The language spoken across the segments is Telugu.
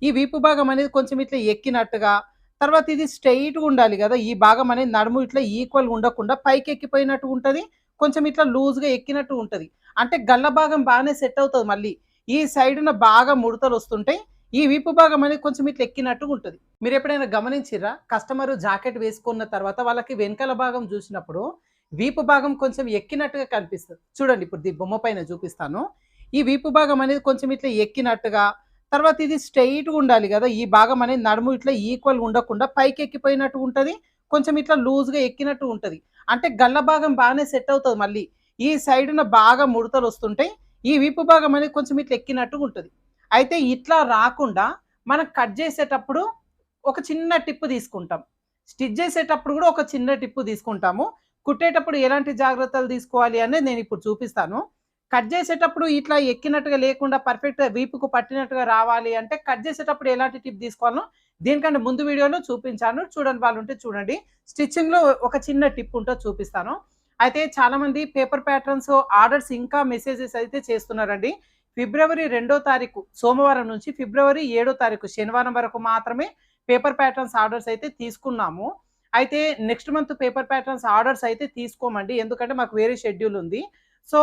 ఈ వీపు భాగం అనేది కొంచెం ఇట్లా ఎక్కినట్టుగా, తర్వాత ఇది స్ట్రెయిట్‌గా ఉండాలి గదా! ఈ భాగం అనేది నడుము ఇట్లా ఈక్వల్‌గా ఉండకుండా పైకెక్కిపోయినట్టు ఉంటది. కొంచెం ఇట్లా లూజ్‌గా ఎక్కినట్టు ఉంటది. అంటే గల్ల భాగం బాగానే సెట్ అవుతది మళ్ళీ. ఈ సైడున బాగా ముడతలొస్తుంటాయి. ఈ వీపు భాగం అనేది కొంచెం ఇట్లా ఎక్కినట్టుగా ఉంటది. మీరెప్పుడైనా గమనించిర్రా? కస్టమరు జాకెట్ వేసుకున్న తర్వాత వాళ్ళకి వెనకాల భాగం జూసినప్పుడు వీపు భాగం కొంచెం ఎక్కినట్టుగా కనిపిస్తది. చూడండి ఇప్పుడు బొమ్మ పైన చూపిస్తాను. ఈ వీపు భాగం అనేది కొంచెం ఇట్లా ఎక్కినట్టుగా, తర్వాత ఇది స్ట్రెయిట్‌గా ఉండాలి గదా! ఈ భాగం అనేది నడుము ఇట్లా ఈక్వల్‌గా ఉండకుండా పైకెక్కిపోయినట్టు ఉంటది. కొంచెం ఇట్లా లూజ్‌గా ఎక్కినట్టు ఉంటది. అంటే గల్ల భాగం బాగానే సెట్ అవుతది మళ్ళీ. ఈ సైడున బాగా ముడతలొస్తుంటాయి. ఈ వీపు భాగం అనేది కొంచెం ఇట్లా ఎక్కినట్టుగా ఉంటది. అయితే ఇట్లా రాకుండా మనం కట్ చేసేటప్పుడు ఒక చిన్న టిప్ తీసుకుంటాం. స్టిచ్ చేసేటప్పుడు గూడా ఒక చిన్న టిప్ తీసుకుంటాము. కుట్టేటప్పుడు ఎలాంటి జాగ్రత్తలు తీసుకోవాలి అనేది నేనిప్పుడు చూపిస్తాను. కట్ చేసేటప్పుడు ఇట్లా ఎక్కినట్టుగా లేకుండా పర్ఫెక్ట్‌గా వీపుకు పట్టినట్టుగా రావాలి అంటే కట్ చేసేటప్పుడు ఎలాంటి టిప్ తీసుకోవాలో దీనికంటే ముందు వీడియోలో చూపించాను. చూడని వాళ్ళుంటే చూడండి. స్టిచ్చింగ్‌లో ఒక చిన్న టిప్ ఉంటది చూపిస్తాను. అయితే చాలామంది పేపర్ ప్యాటర్న్స్ ఆర్డర్స్ ఇంకా మెసేజెస్ అయితే చేస్తున్నారండి. ఫిబ్రవరి 2 తారీఖు సోమవారం నుంచి ఫిబ్రవరి 7 తారీఖు శనివారం వరకు మాత్రమే పేపర్ ప్యాటర్న్స్ ఆర్డర్స్ అయితే తీసుకున్నాము. అయితే next month paper patterns orders అయితే తీసుకోమండి. ఎందుకంటే మాకు వేరే షెడ్యూల్ ఉంది. సో,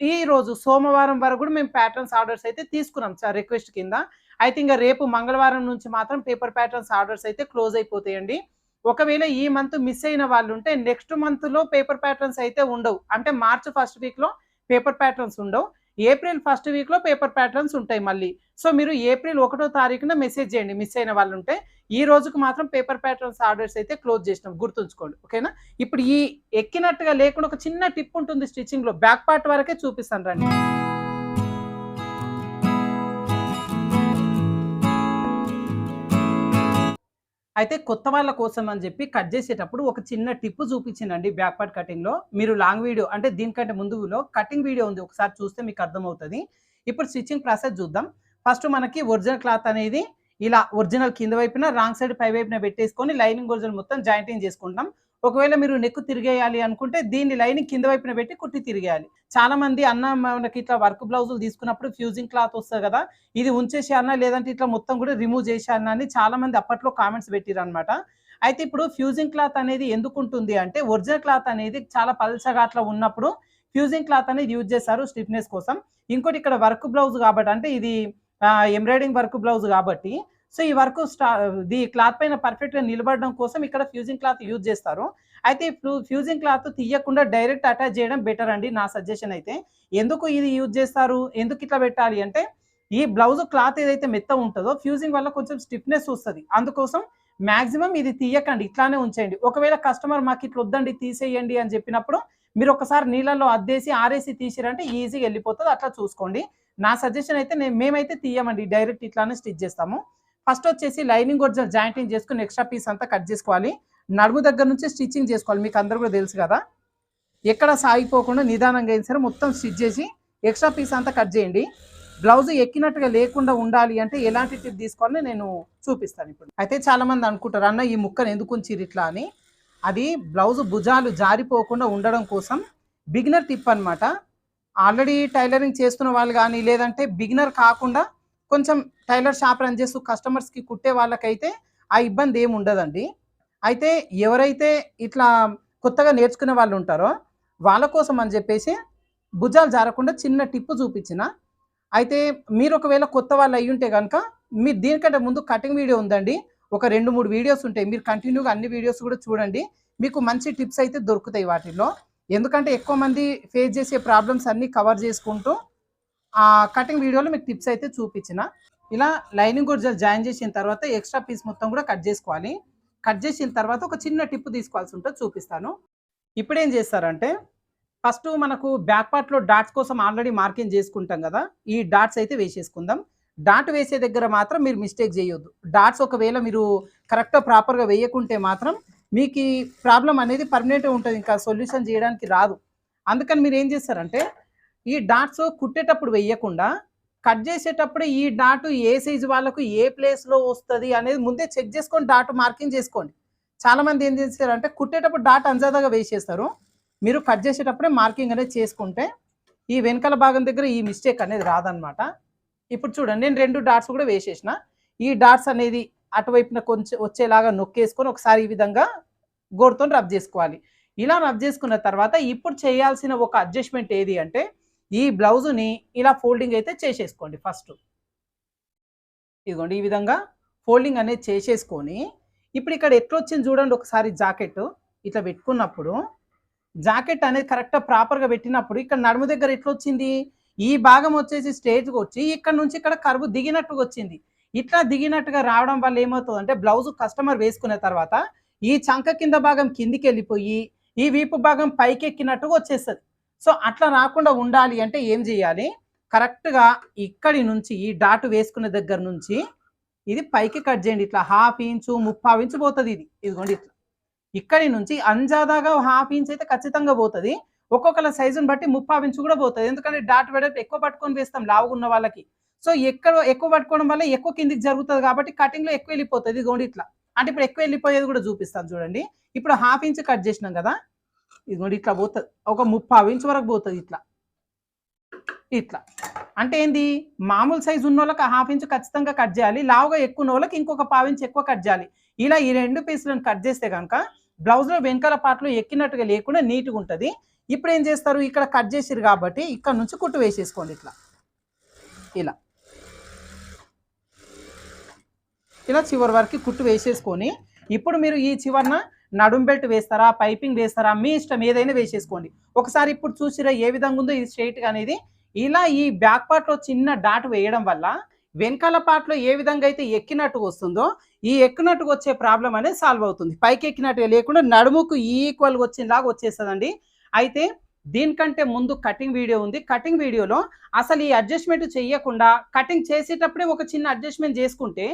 ఈరోజు సోమవారం వరకు కూడా మేము ప్యాటర్న్స్ ఆర్డర్స్ అయితే తీసుకున్నాం రిక్వెస్ట్ కింద. అయితే ఇంక రేపు మంగళవారం నుంచి మాత్రం పేపర్ ప్యాటర్న్స్ ఆర్డర్స్ అయితే క్లోజ్ అయిపోతాయండి. ఒకవేళ ఈ మంత్ మిస్ అయిన వాళ్ళుంటే నెక్స్ట్ మంత్‌లో పేపర్ ప్యాటర్న్స్ అయితే ఉండవు. అంటే మార్చ్ ఫస్ట్ వీక్‌లో పేపర్ ప్యాటర్న్స్ ఉండవు. ఏప్రిల్ ఫస్ట్ వీక్‌లో పేపర్ ప్యాటర్న్స్ ఉంటాయి మళ్ళీ. సో, మీరు ఏప్రిల్ 1 తారీఖున మెసేజ్ చేయండి మిస్ అయిన వాళ్ళుంటే. ఈ రోజుకి మాత్రం పేపర్ ప్యాటర్న్స్ ఆర్డర్స్ అయితే క్లోజ్ చేసినాం గుర్తుంచుకోండి. ఓకేనా? ఇప్పుడు ఈ ఎక్కినట్టుగా లేకుండా ఒక చిన్న టిప్ ఉంటుంది స్టిచ్చింగ్‌లో. బ్యాక్ పార్ట్ వరకే చూపిస్తాను రండి. అయితే కొత్త వాళ్ళ కోసం అని చెప్పి కట్ చేసేటప్పుడు ఒక చిన్న టిప్ చూపించిందండి బ్యాక్ పార్ట్ కటింగ్‌లో. మీరు లాంగ్ వీడియో అంటే దీనికంటే ముందులో కటింగ్ వీడియో ఉంది. ఒకసారి చూస్తే మీకు అర్థమవుతది. ఇప్పుడు స్టిచ్చింగ్ ప్రాసెస్ చూద్దాం. ఫస్ట్ మనకి ఒరిజినల్ క్లాత్ అనేది ఇలా ఒరిజినల్ కింద వైపున, రాంగ్ సైడ్ పై వైపున పెట్టేసుకొని లైనింగ్ ఒరిజినల్ మొత్తం జాయింటింగ్ చేసుకుంటాం. ఒకవేళ మీరు నెక్ తిరిగేయాలి అనుకుంటే దీన్ని లైనింగ్ కింద వైపున పెట్టి కుట్టి తిరిగేయాలి. చాలామంది అన్న మనకి ఇట్లా వర్క్ బ్లౌజులు తీసుకున్నప్పుడు ఫ్యూజింగ్ క్లాత్ వస్తది కదా! ఇది ఉంచేసేయాలనా? లేదంటే ఇట్లా మొత్తం కూడా రిమూవ్ చేసేయాలనా? అని చాలామంది అప్పట్లో కామెంట్స్ పెట్టిరనమాట. అయితే ఇప్పుడు ఫ్యూజింగ్ క్లాత్ అనేది ఎందుకుంటుంది అంటే, ఒరిజినల్ క్లాత్ అనేది చాలా పల్చగా అట్లా ఉన్నప్పుడు ఫ్యూజింగ్ క్లాత్ అనేది యూజ్ చేస్తారు స్టిఫ్‌నెస్ కోసం. ఇంకోటి ఇక్కడ వర్క్ బ్లౌజ్ కాబట్టి అంటే ఇది ఎంబ్రాయిడింగ్ వర్క్ బ్లౌజ్ కాబట్టి, సో, ఈ వర్క్ ఇది క్లాత్ పైన పర్ఫెక్ట్‌గా నిలబడడం కోసం ఇక్కడ ఫ్యూజింగ్ క్లాత్ యూజ్ చేస్తారు. అయితే ఫ్యూజింగ్ క్లాత్ తీయకుండా డైరెక్ట్ అటాచ్ చేయడం బెటర్ అండి నా సజెషన్ అయితే. ఎందుకు ఇది యూజ్ చేస్తారు? ఎందుకు ఇట్లా పెట్టాలి అంటే, ఈ బ్లౌజ్ క్లాత్ ఏదైతే మెత్తగా ఉంటదో ఫ్యూజింగ్ వల్ల కొంచెం స్టిఫ్‌నెస్ వస్తది. అందుకోసం మాక్సిమం ఇది తీయకండి. ఇట్లానే ఉంచేయండి. ఒకవేళ కస్టమర్ మాకు ఇట్లా వద్దండి తీసేయండి అని చెప్పినప్పుడు మీరు ఒకసారి నీళ్ళల్లో అద్దేసి, ఆరేసి తీసిరంటే ఈజీగా ఎళ్ళిపోతది. అట్లా చూసుకోండి. నా సజెషన్ అయితే మేమైతే తీయమండి. డైరెక్ట్ ఇట్లానే స్టిచ్ చేస్తాము. ఫస్ట్ వచ్చేసి లైనింగ్ ఒరిజినల్ జాయింటింగ్ చేసుకొని ఎక్స్‌ట్రా పీస్ అంతా కట్ చేసుకోవాలి. నడుము దగ్గర నుంచి స్టిచ్చింగ్ చేసుకోవాలి. మీకు అందరూ కూడా తెలుసు కదా! ఎక్కడ సాగిపోకుండా నిదానంగా అయినా సరే మొత్తం స్టిచ్ చేసి ఎక్స్ట్రా పీస్ అంతా కట్ చేయండి. బ్లౌజ్ ఎక్కినట్టుగా లేకుండా ఉండాలి అంటే ఎలాంటి టిప్ తీసుకోవాలో నేను చూపిస్తాను ఇప్పుడు. అయితే చాలామంది అనుకుంటారు, అన్న ఈ ముక్కను ఎందుకు ఉంచిర్రు ఇట్లా అని. అది బ్లౌజ్ భుజాలు జారిపోకుండా ఉండడం కోసం బిగినర్ టిప్ అనమాట. ఆల్రెడీ టైలరింగ్ చేస్తున్న వాళ్ళు గానీ, లేదంటే బిగినర్ కాకుండా కొంచెం టైలర్ షాప్ రన్ చేస్తూ కస్టమర్స్‌కి కుట్టే వాళ్ళకైతే ఆ ఇబ్బంది ఏమి ఉండదండి. అయితే ఎవరైతే ఇట్లా కొత్తగా నేర్చుకునే వాళ్ళు ఉంటారో వాళ్ళ కోసం అని చెప్పేసి భుజాలు జారకుండా చిన్న టిప్ చూపించిన. అయితే మీరు ఒకవేళ కొత్త వాళ్ళు అయ్యుంటే గనక మీరు దీనికంటే ముందు కటింగ్ వీడియో ఉందండి. ఒక 2, 3 వీడియోస్ ఉంటాయి. మీరు కంటిన్యూగా అన్ని వీడియోస్ కూడా చూడండి. మీకు మంచి టిప్స్ అయితే దొరుకుతాయి వాటిల్లో. ఎందుకంటే ఎక్కువ మంది ఫేస్ చేసే ప్రాబ్లమ్స్ అన్నీ కవర్ చేసుకుంటూ కటింగ్ వీడియోలో మీకు టిప్స్ అయితే చూపించిన. ఇలా లైనింగ్ ఒరిజినల్ జాయిన్ చేసిన తర్వాత ఎక్స్ట్రా పీస్ మొత్తం కూడా కట్ చేసుకోవాలి. కట్ చేసిన తర్వాత ఒక చిన్న టిప్ తీసుకోవాల్సి ఉంటది చూపిస్తాను. ఇప్పుడేం చేస్తారంటే ఫస్ట్ మనకు బ్యాక్ పార్ట్‌లో డాట్స్ కోసం ఆల్రెడీ మార్కింగ్ చేసుకుంటాం గదా! ఈ డాట్స్ అయితే వేసేసుకుందాం. డాట్ వేసే దగ్గర మాత్రం మీరు మిస్టేక్ చేయొద్దు. డాట్స్ ఒకవేళ మీరు కరెక్ట్‌గా ప్రాపర్‌గా వేయకుంటే మాత్రం మీకీ ప్రాబ్లమ్ అనేది పర్మనెంట్‌గా ఉంటది. ఇంకా సొల్యూషన్ చేయడానికి రాదు. అందుకని మీరేం చేస్తారంటే ఈ డాట్స్ కుట్టేటప్పుడు వేయకుండా కట్ చేసేటప్పుడే ఈ డాట్ ఏ సైజ్ వాళ్ళకు ఏ ప్లేస్‌లో వస్తది అనేది ముందే చెక్ చేసుకొని డాట్ మార్కింగ్ చేసుకోండి. చాలామంది ఏం చేస్తారంటే కుట్టేటప్పుడు డాట్ అందాజగా వేసేస్తారు. మీరు కట్ చేసేటప్పుడే మార్కింగ్ అనేది చేసుకుంటే ఈ వెనకాల భాగం దగ్గర ఈ మిస్టేక్ అనేది రాదనమాట. ఇప్పుడు చూడండి నేను 2 డాట్స్ కూడా వేసేసిన. ఈ డాట్స్ అనేది అటువైపున కొంచెం వచ్చేలాగా నొక్కేసుకొని ఒకసారి ఈ విధంగా గోరుతో రబ్ చేసుకోవాలి. ఇలా రబ్ చేసుకున్న తర్వాత ఇప్పుడు చేయాల్సిన ఒక అడ్జస్ట్మెంట్ ఏది అంటే ఈ బ్లౌజుని ఇలా ఫోల్డింగ్ అయితే చేసేసుకోండి ఫస్ట్. ఇదిగోండి ఈ విధంగా ఫోల్డింగ్ అనేది చేసేసుకొని ఇప్పుడు ఇక్కడ ఎట్లా వచ్చింది చూడండి ఒకసారి జాకెట్ ఇట్లా పెట్టుకున్నప్పుడు జాకెట్ అనేది కరెక్ట్గా ప్రాపర్గా పెట్టినప్పుడు ఇక్కడ నడుము దగ్గర ఎట్లా వచ్చింది ఈ భాగం వచ్చేసి స్ట్రేట్గా వచ్చి ఇక్కడ నుంచి ఇక్కడ కరువు దిగినట్టుగా వచ్చింది. ఇట్లా దిగినట్టుగా రావడం వల్ల ఏమవుతుందంటే బ్లౌజ్ కస్టమర్ వేసుకున్న తర్వాత ఈ చంక కింద భాగం కిందికి వెళ్ళిపోయి ఈ వీపు భాగం పైకి ఎక్కినట్టుగా వచ్చేస్తుంది. సో అట్లా రాకుండా ఉండాలి అంటే ఏం చేయాలి, కరెక్ట్గా ఇక్కడి నుంచి ఈ డాట్ వేసుకునే దగ్గర నుంచి ఇది పైకి కట్ చేయండి. ఇట్లా 1/2 ఇంచు 3/4 ఇంచు పోతుంది. ఇదిగోండి ఇట్లా ఇక్కడి నుంచి అంజాదాగా 1/2 ఇంచ్ అయితే ఖచ్చితంగా పోతుంది. ఒక్కొక్కల సైజుని బట్టి 3/4 ఇంచు కూడా పోతుంది. ఎందుకంటే డాట్ వెడల్పు ఎక్కువ పట్టుకొని వేస్తాం లావుగా ఉన్న వాళ్ళకి. సో ఎక్కువ పట్టుకోవడం వల్ల ఎక్కువ కిందికి జరుగుతుంది కాబట్టి కటింగ్లో ఎక్కువ వెళ్ళిపోతుంది. ఇదిగోండి ఇట్లా అంటే ఇప్పుడు ఎక్కువ వెళ్ళిపోయేది కూడా చూపిస్తాను చూడండి. ఇప్పుడు 1/2 ఇంచ్ కట్ చేసినాం కదా, ఇదిగోండి ఇట్లా పోతుంది, ఒక 3/4 ఇంచ్ వరకు పోతుంది. ఇట్లా ఇట్లా అంటే ఏంది, మామూలు సైజు ఉన్న వాళ్ళకి 1/2 ఇంచ్ ఖచ్చితంగా కట్ చేయాలి, లావుగా ఎక్కువ ఉన్న వాళ్ళకి ఇంకొక 1/4 ఇంచ్ ఎక్కువ కట్ చేయాలి. ఇలా ఈ 2 పీసులను కట్ చేస్తే కనుక బ్లౌజ్లో వెనకాల పార్ట్లో ఎక్కినట్టుగా లేకుండా నీట్గా ఉంటుంది. ఇప్పుడు ఏం చేస్తారు, ఇక్కడ కట్ చేసిరు కాబట్టి ఇక్కడ నుంచి కుట్టు వేసేసుకోండి. ఇట్లా ఇలా ఇలా చివరి వరకు కుట్టు వేసేసుకొని ఇప్పుడు మీరు ఈ చివరన నడుం బెల్ట్ వేస్తారా, పైపింగ్ వేస్తారా, మీ ఇష్టం ఏదైనా వేసేసుకోండి. ఒకసారి ఇప్పుడు చూసిరా ఏ విధంగా ఉందో ఇది స్ట్రైట్గా అనేది. ఇలా ఈ బ్యాక్ పార్ట్లో చిన్న డాట్ వేయడం వల్ల వెనకాల పార్ట్లో ఏ విధంగా అయితే ఎక్కినట్టుగా వస్తుందో ఈ ఎక్కినట్టుగా వచ్చే ప్రాబ్లం అనేది సాల్వ్ అవుతుంది. పైకి ఎక్కినట్టుగా లేకుండా నడుముకు ఈక్వల్గా వచ్చేలాగా వచ్చేస్తుందండి. అయితే దీనికంటే ముందు కటింగ్ వీడియో ఉంది. కటింగ్ వీడియోలో అసలు ఈ అడ్జస్ట్మెంట్ చేయకుండా కటింగ్ చేసేటప్పుడే ఒక చిన్న అడ్జస్ట్మెంట్ చేసుకుంటే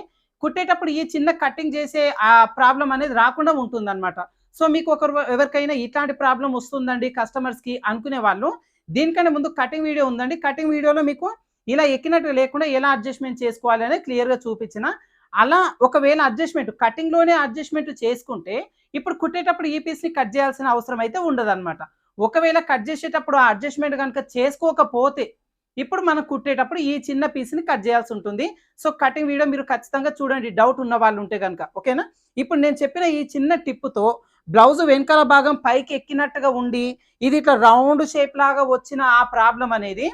కుట్టేటప్పుడు ఈ చిన్న కటింగ్ చేసే ఆ ప్రాబ్లం అనేది రాకుండా ఉంటుందన్నమాట. సో మీకు ఎవరికైనా ఇట్లాంటి ప్రాబ్లం వస్తుందండి కస్టమర్స్కి అనుకునే వాళ్ళు దీనికంటే ముందు కటింగ్ వీడియో ఉందండి. కటింగ్ వీడియోలో మీకు ఇలా ఎక్కినట్టు లేకుండా ఎలా అడ్జస్ట్మెంట్ చేసుకోవాలి అనేది క్లియర్గా చూపించిన. అలా ఒకవేళ అడ్జస్ట్మెంట్ కటింగ్లోనే అడ్జస్ట్మెంట్ చేసుకుంటే ఇప్పుడు కుట్టేటప్పుడు ఈ పీస్ని కట్ చేయాల్సిన అవసరం అయితే ఉండదన్నమాట. ఒకవేళ కట్ చేసేటప్పుడు ఆ అడ్జస్ట్మెంట్ కనుక చేసుకోకపోతే ఇప్పుడు మనం కుట్టేటప్పుడు ఈ చిన్న పీస్ని కట్ చేయాల్సి ఉంటుంది. సో కటింగ్ వీడియో మీరు ఖచ్చితంగా చూడండి డౌట్ ఉన్న వాళ్ళు ఉంటే కనుక, ఓకేనా. ఇప్పుడు నేను చెప్పిన ఈ చిన్న టిప్పుతో బ్లౌజ్ వెనకాల భాగం పైకి ఎక్కినట్టుగా ఉండి ఇది ఇట్లా రౌండ్ షేప్ లాగా వచ్చిన ఆ ప్రాబ్లం అనేది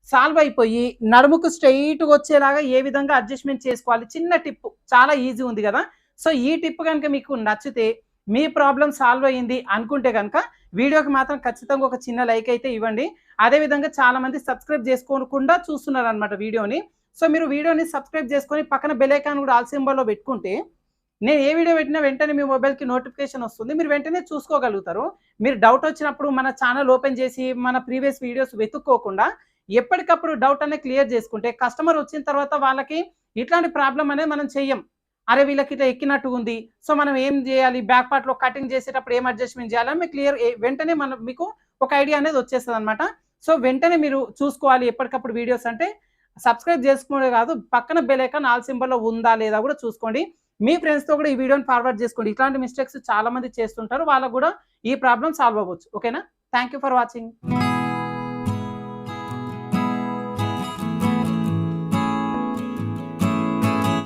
సాల్వ్ అయిపోయి నడుముకు స్ట్రైట్గా వచ్చేలాగా ఏ విధంగా అడ్జస్ట్మెంట్ చేసుకోవాలి, చిన్న టిప్పు, చాలా ఈజీ ఉంది కదా. సో ఈ టిప్ కనుక మీకు నచ్చితే మీ ప్రాబ్లం సాల్వ్ అయ్యింది అనుకుంటే కనుక వీడియోకి మాత్రం ఖచ్చితంగా ఒక చిన్న లైక్ అయితే ఇవ్వండి. అదేవిధంగా చాలా మంది సబ్స్క్రైబ్ చేసుకోకుండా చూస్తున్నారు అనమాట వీడియోని. సో మీరు వీడియోని సబ్స్క్రైబ్ చేసుకొని పక్కన బెల్ ఐకాన్ కూడా ఆల్ సింబల్లో పెట్టుకుంటే నేను ఏ వీడియో పెట్టినా వెంటనే మీ మొబైల్కి నోటిఫికేషన్ వస్తుంది, మీరు వెంటనే చూసుకోగలుగుతారు. మీరు డౌట్ వచ్చినప్పుడు మన ఛానల్ ఓపెన్ చేసి మన ప్రీవియస్ వీడియోస్ వెతుక్కోకుండా ఎప్పటికప్పుడు డౌట్ అనేది క్లియర్ చేసుకుంటే కస్టమర్ వచ్చిన తర్వాత వాళ్ళకి ఇట్లాంటి ప్రాబ్లం అనేది మనం చెయ్యం. అరే వీళ్ళకి ఇట్లా ఎక్కినట్టు ఉంది, సో మనం ఏం చేయాలి, బ్యాక్ పార్ట్లో కటింగ్ చేసేటప్పుడు ఏం అడ్జస్ట్మెంట్ చేయాలని మీకు క్లియర్ వెంటనే మీకు ఒక ఐడియా అనేది వచ్చేస్తుంది అనమాట. సో వెంటనే మీరు చూసుకోవాలి ఎప్పటికప్పుడు వీడియోస్ అంటే సబ్స్క్రైబ్ చేసుకోవడం కాదు, పక్కన బెల్ ఐకాన్ ఆల్ సింబల్లో ఉందా లేదా కూడా చూసుకోండి. మీ ఫ్రెండ్స్తో కూడా ఈ వీడియోని ఫార్వర్డ్ చేసుకోండి. ఇట్లాంటి మిస్టేక్స్ చాలా మంది చేస్తుంటారు, వాళ్ళకు కూడా ఈ ప్రాబ్లం సాల్వ్ అవ్వచ్చు. ఓకేనా. Thank you for watching.